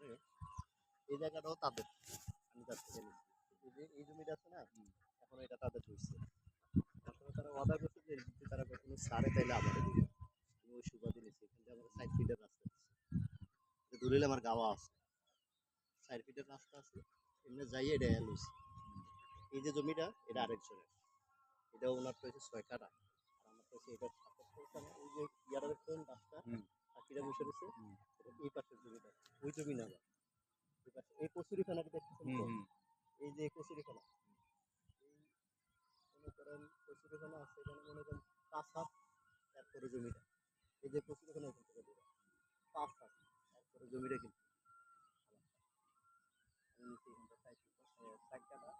তারপরে এই জায়গাটাও তাদের, আমি তার থেকে নিচ্ছি। এই যে এই জমিটা আছে না, এখন এটা তাদের ধরছে। আসলে তারা ওয়াদা করছে যে যদি তারা কখনো ছাড়ে তাইলে আবার দিবে। আমি ওই সুবাদে নিচ্ছি। এখান থেকে আমার 60 ফিটের রাস্তা আছে। দূরে হলে আমার গাওয়া আছে, 60 ফিটের রাস্তা আছে, এমনি যাইয়ে এটা লইছি। এই যে জমিটা এটা আরেকজনের, এটা ওনার তো হচ্ছে 6 কাঠা, আর আমার তো হচ্ছে এটা ৭৭ কাঠা। ওই যে ইয়ারা দেখছেন রাস্তা পাখিরা বসে রয়েছে, এটা এই পাশের জমিটা, ওই জমি না আবার এই পাশে। এই কচুরিখানাটা দেখতেছেন তো, এই যে কচুরিখানা, এই মনে করেন কচুরিখানা আছে এখানে, মনে করেন 5 হাত, এরপরে জমিটা এই যে কচুরিখানা এখান থেকে দূরে 5 হাত, এরপরে জমিটা কিন্তু আমি নিচে এখানটা 60 কাঠা,